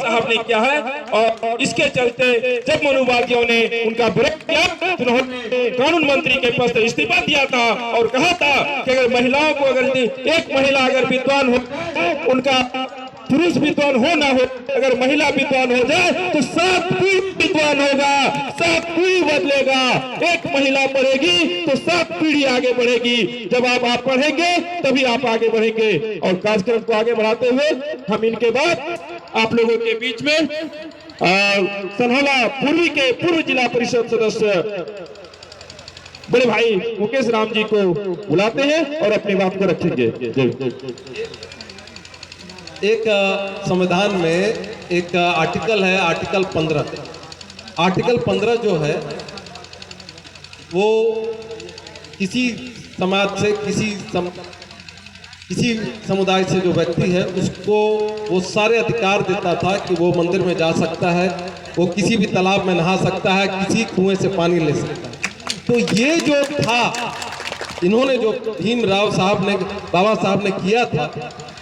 साहब ने किया है। और इसके चलते जब मनुवादियों ने उनका विरोध किया तो उन्होंने कानून मंत्री के पद से इस्तीफा दिया था और कहा था कि अगर महिलाओं को अगर एक महिला अगर विद्वान हो, उनका पुरुष विद्वान हो ना हो, अगर महिला विद्वान हो जाए तो सब पीढ़ी विद्वान होगा, सब पीढ़ी बदलेगा। एक महिला पढ़ेगी तो सब पीढ़ी आगे बढ़ेगी। जब आप पढ़ेंगे तभी आप आगे बढ़ेंगे। और कार्यक्रम को आगे बढ़ाते हुए हम इनके बाद आप लोगों के बीच में सनहौला पूर्वी के पूर्व जिला परिषद सदस्य बड़े भाई मुकेश राम जी को बुलाते हैं और अपनी बात को रखेंगे। एक संविधान में एक आर्टिकल है, आर्टिकल 15। आर्टिकल 15 जो है वो किसी समाज से किसी समुदाय से जो व्यक्ति है उसको वो सारे अधिकार देता था कि वो मंदिर में जा सकता है, वो किसी भी तालाब में नहा सकता है, किसी कुएं से पानी ले सकता है। तो ये जो था, इन्होंने जो भीमराव साहब ने, बाबा साहब ने किया था,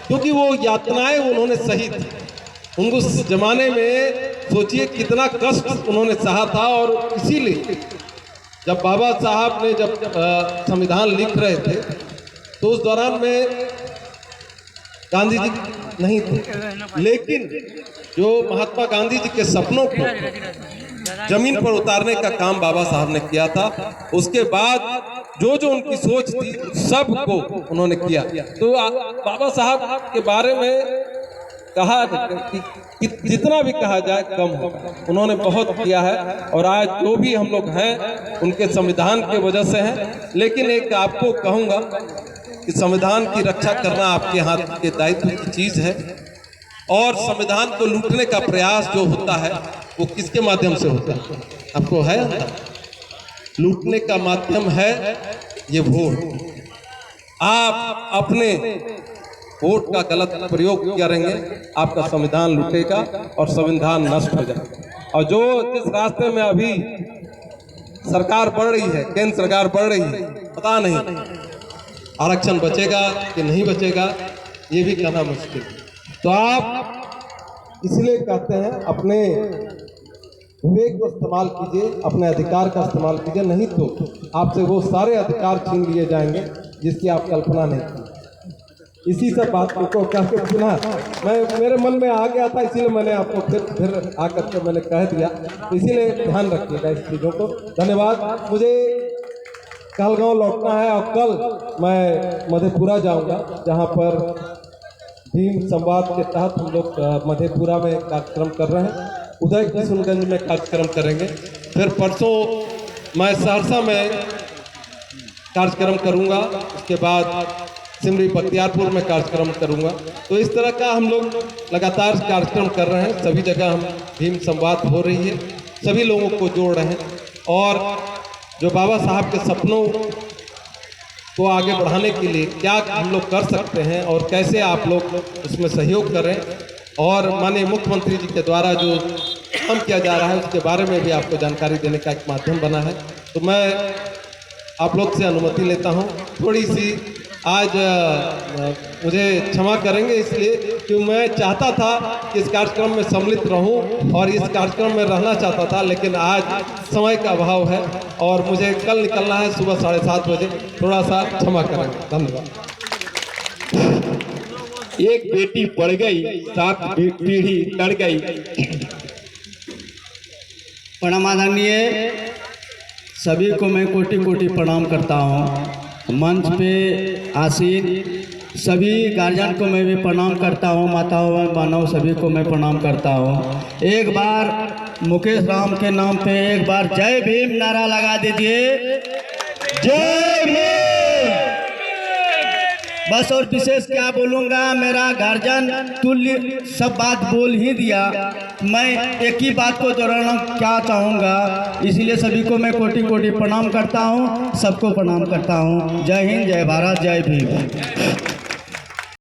क्योंकि वो यातनाएं उन्होंने सही थी। उनको उस जमाने में सोचिए कितना कष्ट उन्होंने सहा था। और इसीलिए जब बाबा साहब ने जब संविधान लिख रहे थे तो उस दौरान में गांधी जी नहीं थे, लेकिन जो महात्मा गांधी जी के सपनों को जमीन पर उतारने का काम बाबा साहब ने किया था। उसके बाद जो उनकी सोच थी सबको उन्होंने किया। तो बाबा साहब के बारे में कहा कि जितना भी कहा जाए कम हो, उन्होंने बहुत किया है। और आज जो भी हम लोग हैं उनके संविधान के वजह से हैं। लेकिन एक आपको कहूँगा कि संविधान की रक्षा करना आपके हाथ के दायित्व की चीज़ है। और संविधान को लूटने का प्रयास जो होता है वो किसके माध्यम से होता है, आपको है अंदाजा? लूटने का माध्यम है ये वोट। आप अपने वोट का गलत प्रयोग करेंगे, आपका संविधान लूटेगा और संविधान नष्ट हो जाएगा। और जो जिस रास्ते में अभी सरकार बढ़ रही है, केंद्र सरकार बढ़ रही है, पता नहीं आरक्षण बचेगा कि नहीं बचेगा, ये भी कहना मुश्किल है। तो आप इसलिए कहते हैं अपने विवेक को इस्तेमाल कीजिए, अपने अधिकार का इस्तेमाल कीजिए, नहीं तो आपसे वो सारे अधिकार छीन लिए जाएंगे जिसकी आप कल्पना नहीं की। इसी सब बात को कह के सुना मेरे मन में आ गया था, इसीलिए मैंने आपको फिर आकर के मैंने कह दिया। तो इसीलिए ध्यान रखिएगा इस चीज़ों को। धन्यवाद। मुझे कहलगांव लौटना है और कल मैं मधेपुरा जाऊंगा, जहां पर भीम संवाद के तहत हम लोग मधेपुरा में कार्यक्रम कर रहे हैं। उदय किशनगंज में कार्यक्रम करेंगे। फिर परसों मैं सहरसा में कार्यक्रम करूंगा, उसके बाद सिमरी बख्तियारपुर में कार्यक्रम करूंगा। तो इस तरह का हम लोग लगातार कार्यक्रम कर रहे हैं। सभी जगह हम भीम संवाद हो रही है, सभी लोगों को जोड़ रहे हैं। और जो बाबा साहब के सपनों को आगे बढ़ाने के लिए क्या हम लोग कर सकते हैं और कैसे आप लोग उसमें सहयोग करें, और माननीय मुख्यमंत्री जी के द्वारा जो काम किया जा रहा है उसके बारे में भी आपको जानकारी देने का एक माध्यम बना है। तो मैं आप लोग से अनुमति लेता हूं। थोड़ी सी आज मुझे क्षमा करेंगे, इसलिए कि मैं चाहता था कि इस कार्यक्रम में सम्मिलित रहूं और इस कार्यक्रम में रहना चाहता था, लेकिन आज समय का अभाव है और मुझे कल निकलना है सुबह 7:30 बजे। थोड़ा सा क्षमा करेंगे। धन्यवाद। एक बेटी पढ़ गई, 7 पीढ़ी लड़ गई। प्रणाम आदरणीय सभी को मैं कोटि कोटि प्रणाम करता हूँ। मंच पे आसीन सभी गार्जियन को मैं भी प्रणाम करता हूँ, माताओं बहनों सभी को मैं प्रणाम करता हूँ। एक बार मुकेश राम के नाम पे एक बार जय भीम नारा लगा दीजिए। जय भीम। बस और विशेष क्या बोलूँगा, मेरा गार्जियन तुल्य सब बात बोल ही दिया। मैं एक ही बात को दोहराना क्या चाहूँगा, इसलिए सभी को मैं कोटि कोटि प्रणाम करता हूँ, सबको प्रणाम करता हूँ। जय हिंद, जय भारत, जय भीम।